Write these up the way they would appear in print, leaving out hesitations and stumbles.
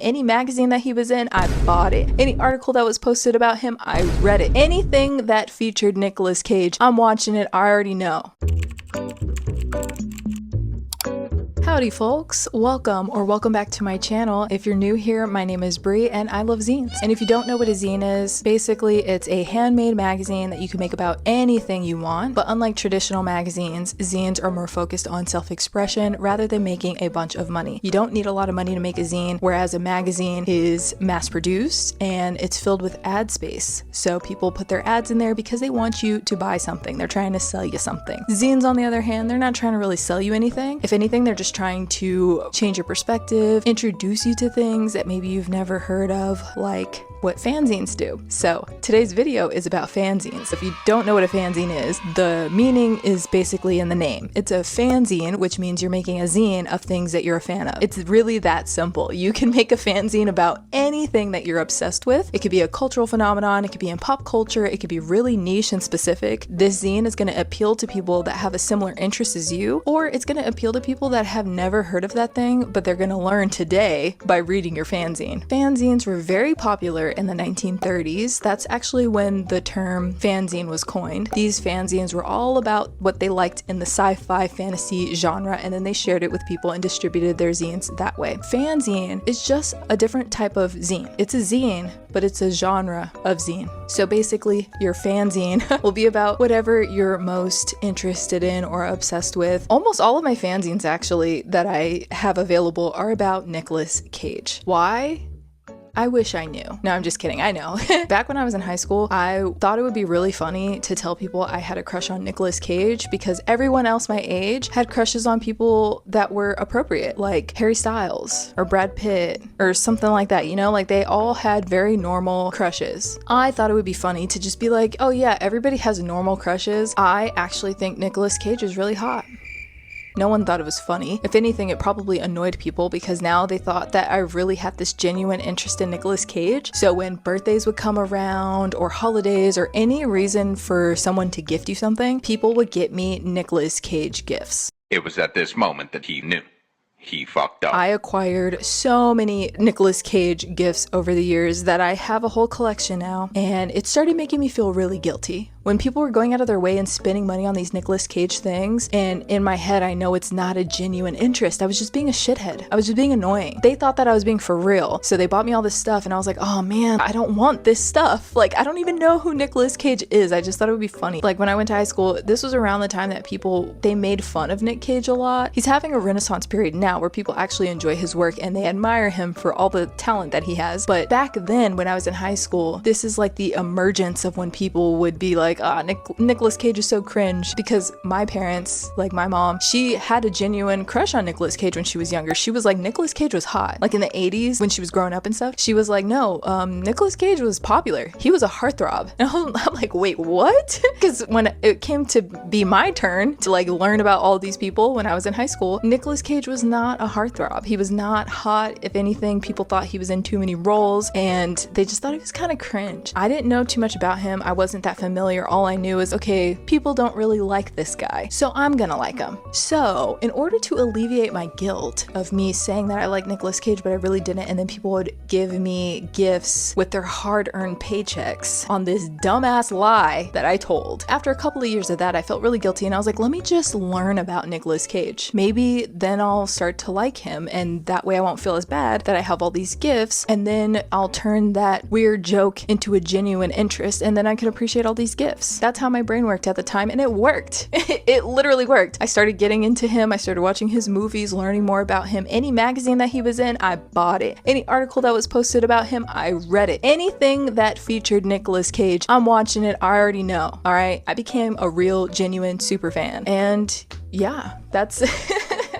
Any magazine that he was in, I bought it. Any article that was posted about him, I read it. Anything that featured Nicolas Cage, I'm watching it, I already know. Howdy folks, welcome back to my channel. If you're new here, my name is Bree and I love zines. And if you don't know what a zine is, basically it's a handmade magazine that you can make about anything you want. But unlike traditional magazines, zines are more focused on self-expression rather than making a bunch of money. You don't need a lot of money to make a zine, whereas a magazine is mass-produced and it's filled with ad space. So people put their ads in there because they want you to buy something. They're trying to sell you something. Zines, on the other hand, they're not trying to really sell you anything. If anything, they're just trying to change your perspective, introduce you to things that maybe you've never heard of, like what fanzines do. So today's video is about fanzines. If you don't know what a fanzine is, the meaning is basically in the name. It's a fanzine, which means you're making a zine of things that you're a fan of. It's really that simple. You can make a fanzine about anything that you're obsessed with. It could be a cultural phenomenon, it could be in pop culture, it could be really niche and specific. This zine is going to appeal to people that have a similar interest as you, or it's going to appeal to people that have never heard of that thing, but they're going to learn today by reading your fanzine. Fanzines were very popular in the 1930s. That's actually when the term fanzine was coined. These fanzines were all about what they liked in the sci-fi fantasy genre, and then they shared it with people and distributed their zines that way. Fanzine is just a different type of zine. It's a zine, but it's a genre of zine. So basically, your fanzine will be about whatever you're most interested in or obsessed with. Almost all of my fanzines, actually, that I have available are about Nicolas Cage. Why? I wish I knew. No, I'm just kidding. I know. Back when I was in high school, I thought it would be really funny to tell people I had a crush on Nicolas Cage because everyone else my age had crushes on people that were appropriate, like Harry Styles or Brad Pitt or something like that, you know? Like they all had very normal crushes. I thought it would be funny to just be like, oh yeah, everybody has normal crushes. I actually think Nicolas Cage is really hot. No one thought it was funny. If anything, it probably annoyed people because now they thought that I really had this genuine interest in Nicolas Cage. So when birthdays would come around or holidays or any reason for someone to gift you something, people would get me Nicolas Cage gifts. It was at this moment that he knew. He fucked up. I acquired so many Nicolas Cage gifts over the years that I have a whole collection now, and it started making me feel really guilty. When people were going out of their way and spending money on these Nicolas Cage things, and in my head I know it's not a genuine interest, I was just being a shithead. I was just being annoying. They thought that I was being for real, so they bought me all this stuff and I was like, oh man, I don't want this stuff. Like, I don't even know who Nicolas Cage is. I just thought it would be funny. Like when I went to high school, this was around the time that they made fun of Nic Cage a lot. He's having a renaissance period now where people actually enjoy his work and they admire him for all the talent that he has. But back then when I was in high school, this is like the emergence of when people would be like, Nicolas Cage is so cringe, because my parents, like my mom, she had a genuine crush on Nicolas Cage when she was younger. She was like, Nicolas Cage was hot. Like in the 80s when she was growing up and stuff, she was like, no, Nicolas Cage was popular. He was a heartthrob. And I'm like, wait, what? Because when it came to be my turn to like learn about all these people when I was in high school, Nicolas Cage was not a heartthrob. He was not hot. If anything, people thought he was in too many roles and they just thought he was kind of cringe. I didn't know too much about him. I wasn't that familiar. All I knew is, okay, people don't really like this guy, so I'm gonna like him. So in order to alleviate my guilt of me saying that I like Nicolas Cage but I really didn't, and then people would give me gifts with their hard-earned paychecks on this dumbass lie that I told. After a couple of years of that, I felt really guilty and I was like, let me just learn about Nicolas Cage. Maybe then I'll start to like him and that way I won't feel as bad that I have all these gifts, and then I'll turn that weird joke into a genuine interest and then I can appreciate all these gifts. That's how my brain worked at the time, and it worked. It literally worked. I started getting into him. I started watching his movies, learning more about him. Any magazine that he was in, I bought it. Any article that was posted about him, I read it. Anything that featured Nicolas Cage, I'm watching it. I already know. All right. I became a real, genuine super fan. And yeah, that's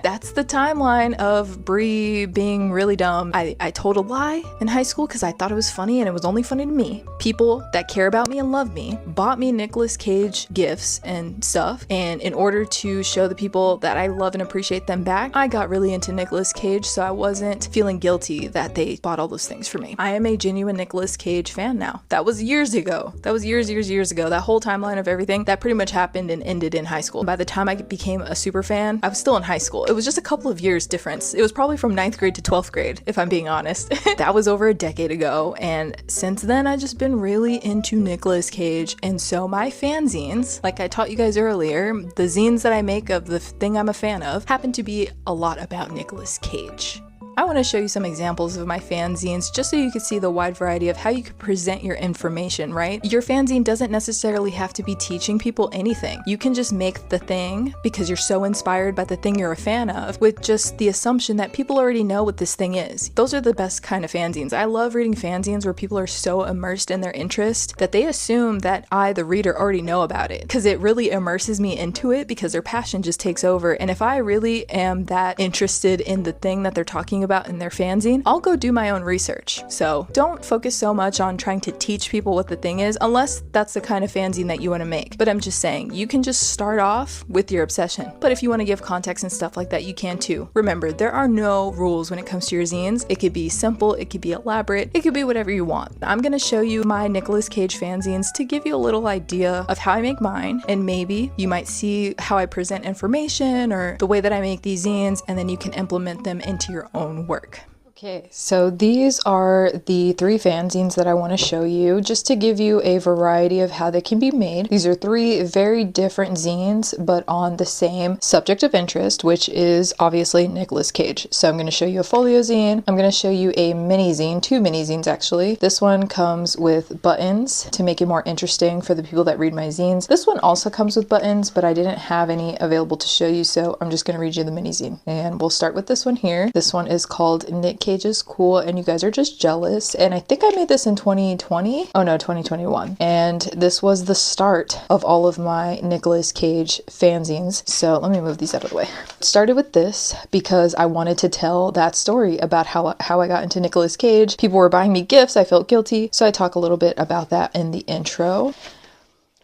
that's the timeline of Bree being really dumb. I told a lie in high school because I thought it was funny and it was only funny to me. People that care about me and love me bought me Nicolas Cage gifts and stuff, and in order to show the people that I love and appreciate them back, I got really into Nicolas Cage, so I wasn't feeling guilty that they bought all those things for me. I am a genuine Nicolas Cage fan now. That was years ago. That was years ago. That whole timeline of everything, that pretty much happened and ended in high school. By the time I became a super fan, I was still in high school. It was just a couple of years difference. It was probably from 9th grade to 12th grade, if I'm being honest. That was over a decade ago, and since then I've just been really into Nicolas Cage, and so my fanzines, like I taught you guys earlier, the zines that I make of the thing I'm a fan of, happen to be a lot about Nicolas Cage. I want to show you some examples of my fanzines just so you can see the wide variety of how you could present your information, right? Your fanzine doesn't necessarily have to be teaching people anything. You can just make the thing because you're so inspired by the thing you're a fan of with just the assumption that people already know what this thing is. Those are the best kind of fanzines. I love reading fanzines where people are so immersed in their interest that they assume that I, the reader, already know about it, because it really immerses me into it because their passion just takes over. And if I really am that interested in the thing that they're talking about in their fanzine, I'll go do my own research. So don't focus so much on trying to teach people what the thing is, unless that's the kind of fanzine that you want to make. But I'm just saying, you can just start off with your obsession. But if you want to give context and stuff like that, you can too. Remember, there are no rules when it comes to your zines. It could be simple, it could be elaborate, it could be whatever you want. I'm going to show you my Nicolas Cage fanzines to give you a little idea of how I make mine, and maybe you might see how I present information or the way that I make these zines, and then you can implement them into your own work. Okay, so these are the 3 fanzines that I want to show you just to give you a variety of how they can be made. These are 3 very different zines, but on the same subject of interest, which is obviously Nicolas Cage. So I'm going to show you a folio zine. I'm going to show you a mini zine, 2 mini zines actually. This one comes with buttons to make it more interesting for the people that read my zines. This one also comes with buttons, but I didn't have any available to show you, so I'm just going to read you the mini zine. And we'll start with this one here. This one is called Nic Cage is cool and you guys are just jealous, and I think I made this in 2020. Oh no, 2021. And this was the start of all of my Nicolas Cage fanzines. So let me move these out of the way. Started with this because I wanted to tell that story about how I got into Nicolas Cage. People were buying me gifts, I felt guilty, so I talk a little bit about that in the intro.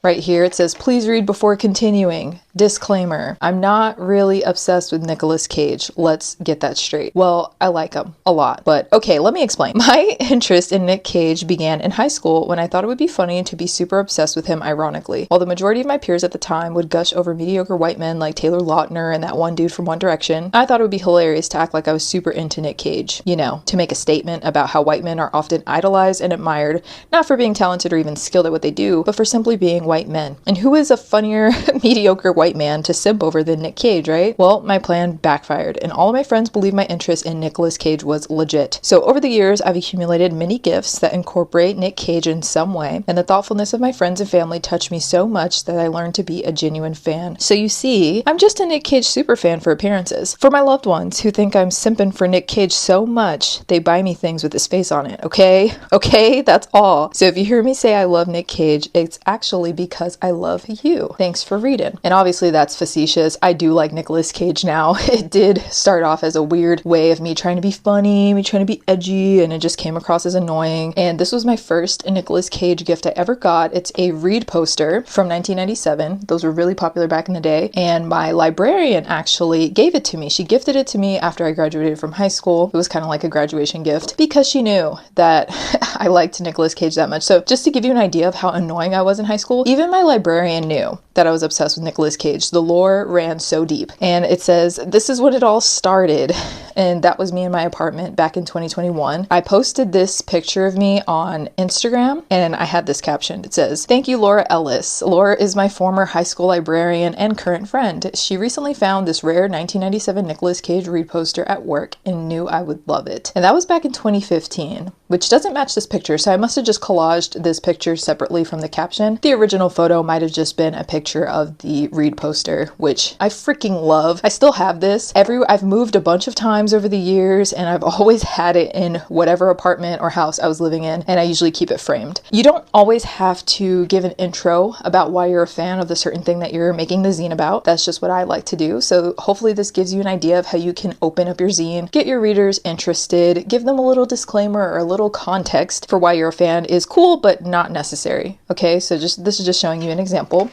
Right here it says, please read before continuing. Disclaimer, I'm not really obsessed with Nicolas Cage. Let's get that straight. Well, I like him a lot, but okay, let me explain. My interest in Nic Cage began in high school when I thought it would be funny to be super obsessed with him ironically. While the majority of my peers at the time would gush over mediocre white men like Taylor Lautner and that one dude from One Direction, I thought it would be hilarious to act like I was super into Nic Cage. You know, to make a statement about how white men are often idolized and admired, not for being talented or even skilled at what they do, but for simply being white men. And who is a funnier, mediocre white man to simp over than Nic Cage, right? Well, my plan backfired, and all of my friends believed my interest in Nicolas Cage was legit. So over the years, I've accumulated many gifts that incorporate Nic Cage in some way, and the thoughtfulness of my friends and family touched me so much that I learned to be a genuine fan. So you see, I'm just a Nic Cage super fan for appearances. For my loved ones who think I'm simping for Nic Cage so much, they buy me things with his face on it, okay? Okay, that's all. So if you hear me say I love Nic Cage, it's actually because I love you. Thanks for reading. And obviously that's facetious. I do like Nicolas Cage now. It did start off as a weird way of me trying to be funny, me trying to be edgy, and it just came across as annoying. And this was my first Nicolas Cage gift I ever got. It's a Read poster from 1997. Those were really popular back in the day. And my librarian actually gave it to me. She gifted it to me after I graduated from high school. It was kind of like a graduation gift because she knew that I liked Nicolas Cage that much. So just to give you an idea of how annoying I was in high school, even my librarian knew that I was obsessed with Nicolas Cage. The lore ran so deep. And it says, this is when it all started. And that was me in my apartment back in 2021. I posted this picture of me on Instagram and I had this caption. It says, thank you, Laura Ellis. Laura is my former high school librarian and current friend. She recently found this rare 1997 Nicolas Cage Read poster at work and knew I would love it. And that was back in 2015, which doesn't match this picture. So I must have just collaged this picture separately from the caption. The original photo might have just been a picture of the Read poster, which I freaking love. I still have this. I've moved a bunch of times over the years and I've always had it in whatever apartment or house I was living in, and I usually keep it framed. You don't always have to give an intro about why you're a fan of the certain thing that you're making the zine about. That's just what I like to do. So hopefully this gives you an idea of how you can open up your zine, get your readers interested, give them a little disclaimer or a little context for why you're a fan is cool but not necessary. Okay, so this is just showing you an example.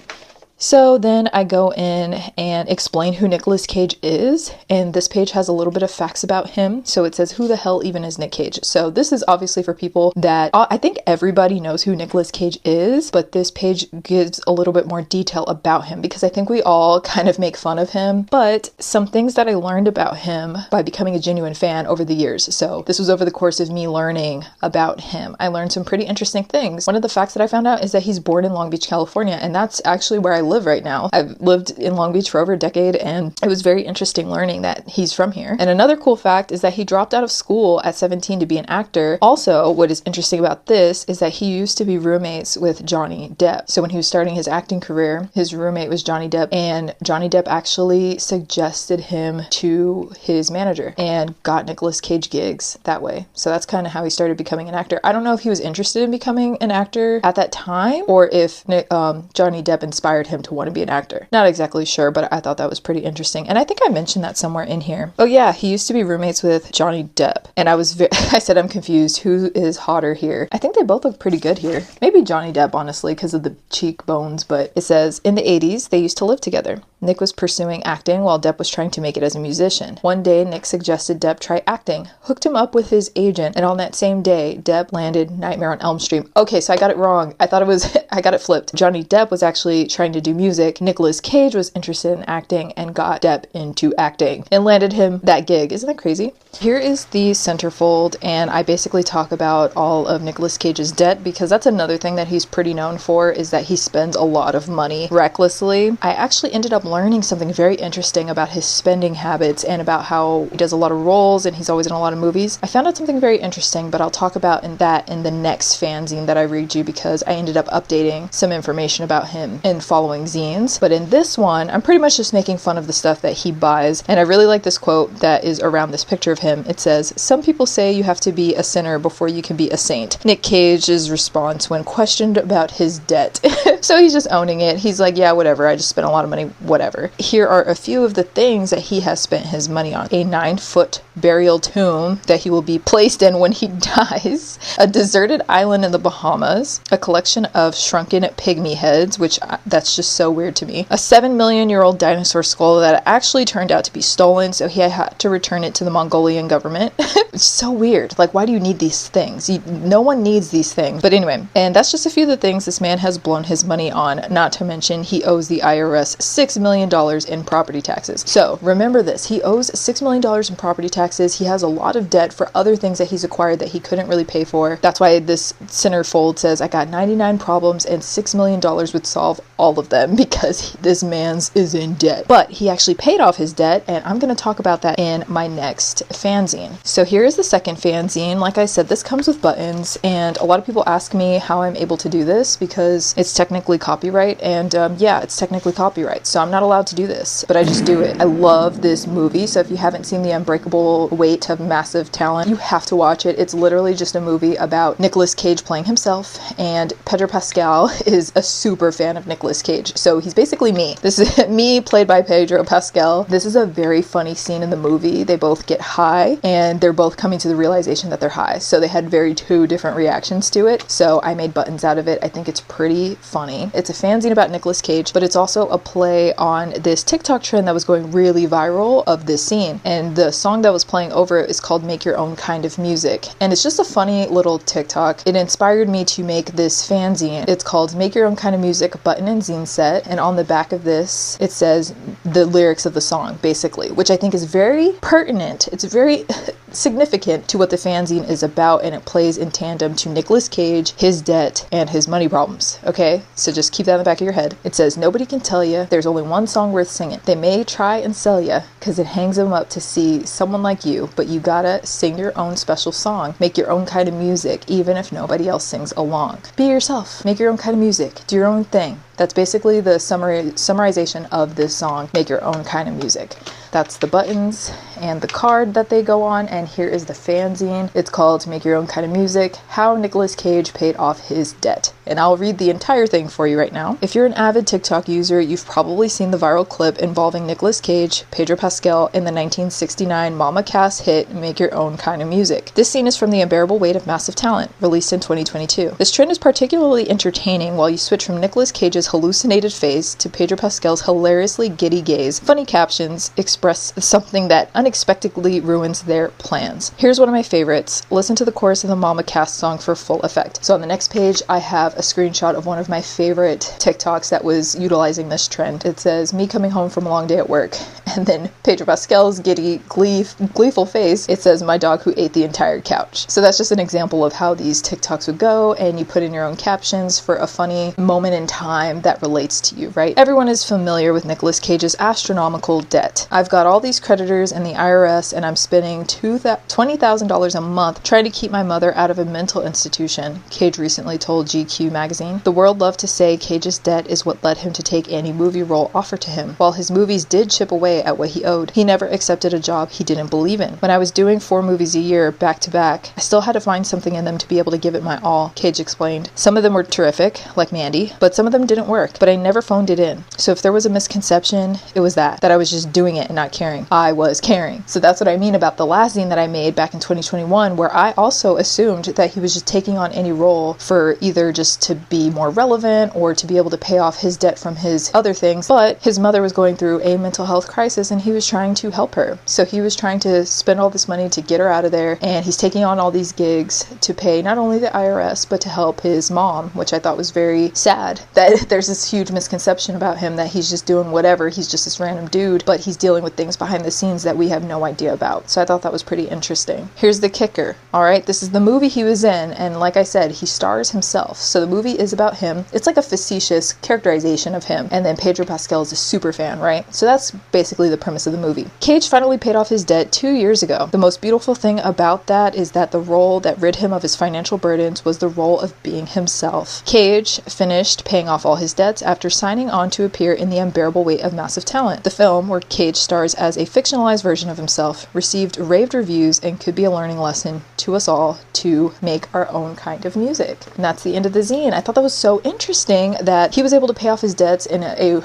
So then I go in and explain who Nicolas Cage is, and this page has a little bit of facts about him. So it says, who the hell even is Nic Cage? So this is obviously for people that I think everybody knows who Nicolas Cage is, but this page gives a little bit more detail about him because I think we all kind of make fun of him, but some things that I learned about him by becoming a genuine fan over the years. So this was over the course of me learning about him. I learned some pretty interesting things. One of the facts that I found out is that he's born in Long Beach, California, and that's actually where I live right now. I've lived in Long Beach for over a decade, and it was very interesting learning that he's from here. And another cool fact is that he dropped out of school at 17 to be an actor. Also, what is interesting about this is that he used to be roommates with Johnny Depp. So when he was starting his acting career, his roommate was Johnny Depp, and Johnny Depp actually suggested him to his manager and got Nicolas Cage gigs that way. So that's kind of how he started becoming an actor. I don't know if he was interested in becoming an actor at that time or if Johnny Depp inspired him to want to be an actor. Not exactly sure, but I thought that was pretty interesting. And I think I mentioned that somewhere in here. Oh yeah, he used to be roommates with Johnny Depp. And I said I'm confused. Who is hotter here? I think they both look pretty good here. Maybe Johnny Depp, honestly, because of the cheekbones, but it says, in the 80s, they used to live together. Nick was pursuing acting while Depp was trying to make it as a musician. One day, Nick suggested Depp try acting, hooked him up with his agent, and on that same day, Depp landed Nightmare on Elm Street. Okay, so I got it wrong. I got it flipped. Johnny Depp was actually trying to do music. Nicolas Cage was interested in acting and got Depp into acting and landed him that gig. Isn't that crazy? Here is the centerfold, and I basically talk about all of Nicolas Cage's debt because that's another thing that he's pretty known for, is that he spends a lot of money recklessly. I actually ended up learning something very interesting about his spending habits and about how he does a lot of roles and he's always in a lot of movies. I found out something very interesting, but I'll talk about in the next fanzine that I read you because I ended up updating some information about him in following zines. But in this one, I'm pretty much just making fun of the stuff that he buys, and I really like this quote that is around this picture of him. It says, "Some people say you have to be a sinner before you can be a saint." Nic Cage's response when questioned about his debt. So he's just owning it. He's like, yeah, whatever, I just spent a lot of money, whatever. Here are a few of the things that he has spent his money on. A 9-foot burial tomb that he will be placed in when he dies, a deserted island in the Bahamas, a collection of shrunken pygmy heads, which that's just so weird to me, a 7-million-year-old dinosaur skull that actually turned out to be stolen, so he had to return it to the Mongolian government. It's so weird. Like, why do you need these things? No one needs these things. But anyway, and that's just a few of the things this man has blown his money on, not to mention he owes the IRS $6 million in property taxes. So remember this, he owes $6 million in property taxes. He has a lot of debt for other things that he's acquired that he couldn't really pay for. That's why this centerfold says, I got 99 problems and $6 million would solve all of them, because this man's is in debt. But he actually paid off his debt, and I'm going to talk about that in my next fanzine. So here is the second fanzine. Like I said, this comes with buttons, and a lot of people ask me how I'm able to do this because it's technically copyright, and yeah, it's technically copyright, so I'm not allowed to do this, but I just do it. I love this movie, so if you haven't seen The Unbreakable Weight of Massive Talent, you have to watch it. It's literally just a movie about Nicolas Cage playing himself, and Pedro Pascal is a super fan of Nicolas Cage, so he's basically me. This is me played by Pedro Pascal. This is a very funny scene in the movie. They both get high, and they're both coming to the realization that they're high, so they had two different reactions to it, so I made buttons out of it. I think it's pretty funny. It's a fanzine about Nicolas Cage, but it's also a play on this TikTok trend that was going really viral of this scene, and the song that was playing over it is called Make Your Own Kind of Music, and it's just a funny little TikTok. It inspired me to make this fanzine. It's called Make Your Own Kind of Music button and zine set, and on the back of this it says the lyrics of the song, basically, which I think is very pertinent. It's very significant to what the fanzine is about, and it plays in tandem to Nicolas Cage, his debt, and his money problems. Okay, so just keep that in the back of your head. It says, nobody can tell you there's only one song worth singing. They may try and sell you because it hangs them up to see someone like you, but you gotta sing your own special song. Make your own kind of music, even if nobody else sings along. Be yourself. Make your own kind of music. Do your own thing. That's basically the summarization of this song, Make Your Own Kind of Music. That's the buttons and the card that they go on, and here is the fanzine. It's called Make Your Own Kind of Music, How Nicolas Cage Paid Off His Debt. And I'll read the entire thing for you right now. If you're an avid TikTok user, you've probably seen the viral clip involving Nicolas Cage, Pedro Pascal in the 1969 Mama Cass hit Make Your Own Kind of Music. This scene is from The Unbearable Weight of Massive Talent, released in 2022. This trend is particularly entertaining while you switch from Nicolas Cage's hallucinated face to Pedro Pascal's hilariously giddy gaze. Funny captions express something that unexpectedly ruins their plans. Here's one of my favorites. Listen to the chorus of the Mama Cass song for full effect. So on the next page, I have a screenshot of one of my favorite TikToks that was utilizing this trend. It says, me coming home from a long day at work. And then Pedro Pascal's giddy, gleeful face, it says, my dog who ate the entire couch. So that's just an example of how these TikToks would go, and you put in your own captions for a funny moment in time that relates to you, right? Everyone is familiar with Nicolas Cage's astronomical debt. I've got all these creditors and the IRS, and I'm spending $20,000 a month trying to keep my mother out of a mental institution, Cage recently told GQ magazine. The world loved to say Cage's debt is what led him to take any movie role offered to him. While his movies did chip away at what he owed, he never accepted a job he didn't believe in. When I was doing 4 movies a year back to back, I still had to find something in them to be able to give it my all, Cage explained. Some of them were terrific, like Mandy, but some of them didn't work, but I never phoned it in. So if there was a misconception, it was that I was just doing it and not caring. I was caring. So that's what I mean about the last zine that I made back in 2021, where I also assumed that he was just taking on any role for either just to be more relevant or to be able to pay off his debt from his other things. But his mother was going through a mental health crisis and he was trying to help her. So he was trying to spend all this money to get her out of there, and he's taking on all these gigs to pay not only the IRS but to help his mom, which I thought was very sad that there's this huge misconception about him that he's just doing whatever, he's just this random dude, but he's dealing with things behind the scenes that we have no idea about. So I thought that was pretty interesting. Here's the kicker. All right, this is the movie he was in, and like I said, he stars himself. So the movie is about him. It's like a facetious characterization of him, and then Pedro Pascal is a super fan, right? So that's basically the premise of the movie. Cage finally paid off his debt 2 years ago. The most beautiful thing about that is that the role that rid him of his financial burdens was the role of being himself. Cage finished paying off all his debts after signing on to appear in The Unbearable Weight of Massive Talent. The film, where Cage stars as a fictionalized version of himself, received raved reviews and could be a learning lesson to us all to make our own kind of music. And that's the end of the zine. I thought that was so interesting that he was able to pay off his debts in a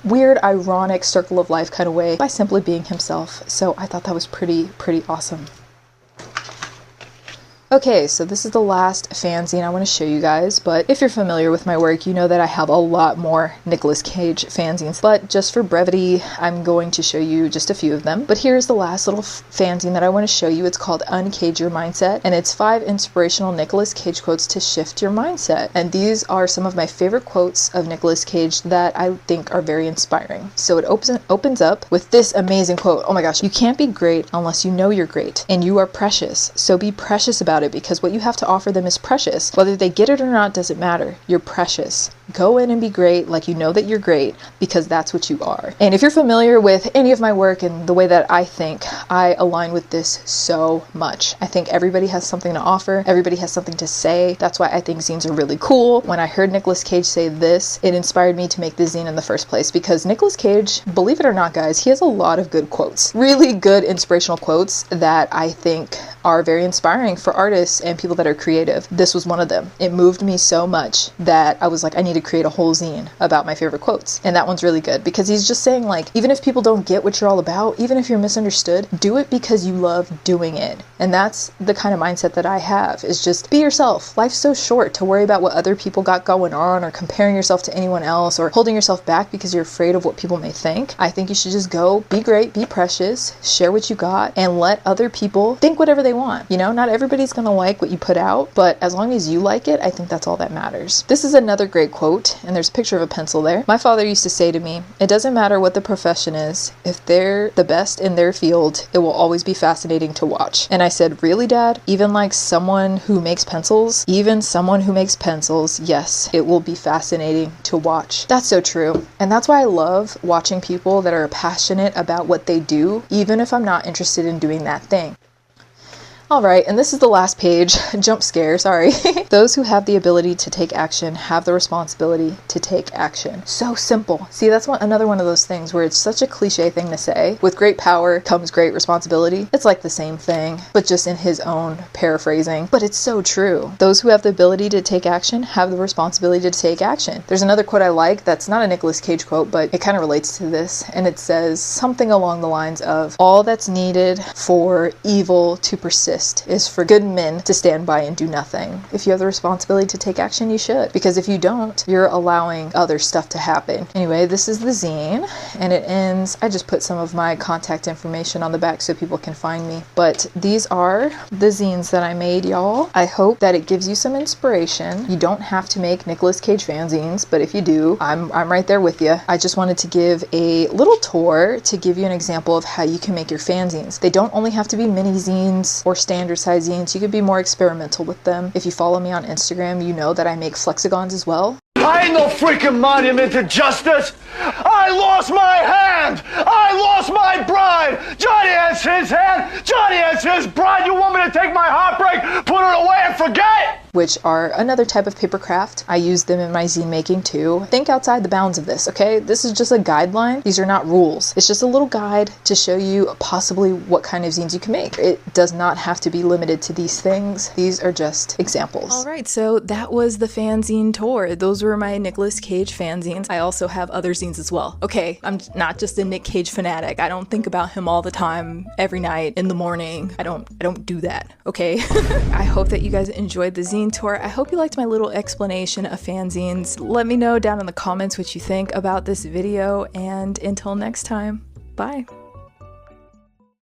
weird, ironic circle of life kind of way by simply being himself. So I thought that was pretty awesome. Okay, so this is the last fanzine I want to show you guys, but if you're familiar with my work, you know that I have a lot more Nicolas Cage fanzines, but just for brevity, I'm going to show you just a few of them. But here's the last little fanzine that I want to show you. It's called Uncage Your Mindset, and it's 5 inspirational Nicolas Cage quotes to shift your mindset. And these are some of my favorite quotes of Nicolas Cage that I think are very inspiring. So it opens up with this amazing quote. Oh my gosh, you can't be great unless you know you're great, and you are precious, so be precious about it, because what you have to offer them is precious. Whether they get it or not doesn't matter. You're precious. Go in and be great like you know that you're great, because that's what you are. And if you're familiar with any of my work and the way that I think, I align with this so much. I think everybody has something to offer. Everybody has something to say. That's why I think zines are really cool. When I heard Nicolas Cage say this, it inspired me to make this zine in the first place, because Nicolas Cage, believe it or not guys, he has a lot of good quotes. Really good inspirational quotes that I think are very inspiring for artists and people that are creative. This was one of them. It moved me so much that I was like, I need to create a whole zine about my favorite quotes. And that one's really good, because he's just saying, like, even if people don't get what you're all about, even if you're misunderstood, do it because you love doing it. And that's the kind of mindset that I have, is just be yourself. Life's so short to worry about what other people got going on, or comparing yourself to anyone else, or holding yourself back because you're afraid of what people may think. I think you should just go, be great, be precious, share what you got, and let other people think whatever they want. You know, not everybody's gonna like what you put out, but as long as you like it, I think that's all that matters. This is another great quote, and there's a picture of a pencil there. My father used to say to me, it doesn't matter what the profession is, if they're the best in their field, it will always be fascinating to watch. And I said, really, Dad? Even like someone who makes pencils? Even someone who makes pencils, yes, it will be fascinating to watch. That's so true. And that's why I love watching people that are passionate about what they do, even if I'm not interested in doing that thing. All right, and this is the last page. Jump scare, sorry. Those who have the ability to take action have the responsibility to take action. So simple. See, that's another one of those things where it's such a cliche thing to say. With great power comes great responsibility. It's like the same thing, but just in his own paraphrasing. But it's so true. Those who have the ability to take action have the responsibility to take action. There's another quote I like that's not a Nicolas Cage quote, but it kind of relates to this, and it says something along the lines of, all that's needed for evil to persist is for good men to stand by and do nothing. If you have the responsibility to take action, you should, because if you don't, you're allowing other stuff to happen. Anyway, this is the zine, and it ends, I just put some of my contact information on the back so people can find me, but these are the zines that I made, y'all. I hope that it gives you some inspiration. You don't have to make Nicolas Cage fanzines, but if you do, I'm right there with you. I just wanted to give a little tour to give you an example of how you can make your fanzines. They don't only have to be mini zines or standard size zines. You could be more experimental with them. If you follow me on Instagram, you know that I make flexagons as well. I ain't no freaking monument to justice. I lost my hand. I lost my bride. Johnny has his hand. Johnny has his bride. You want me to take my heartbreak, put it away and forget? Which are another type of paper craft. I use them in my zine making too. Think outside the bounds of this, okay? This is just a guideline. These are not rules. It's just a little guide to show you possibly what kind of zines you can make. It does not have to be limited to these things. These are just examples. All right, so that was the fanzine tour. Those were my Nicolas Cage fanzines. I also have other zines as well. Okay, I'm not just a Nic Cage fanatic. I don't think about him all the time, every night, in the morning. I don't do that, okay? I hope that you guys enjoyed the zine tour. I hope you liked my little explanation of fanzines. Let me know down in the comments what you think about this video, and until next time, bye.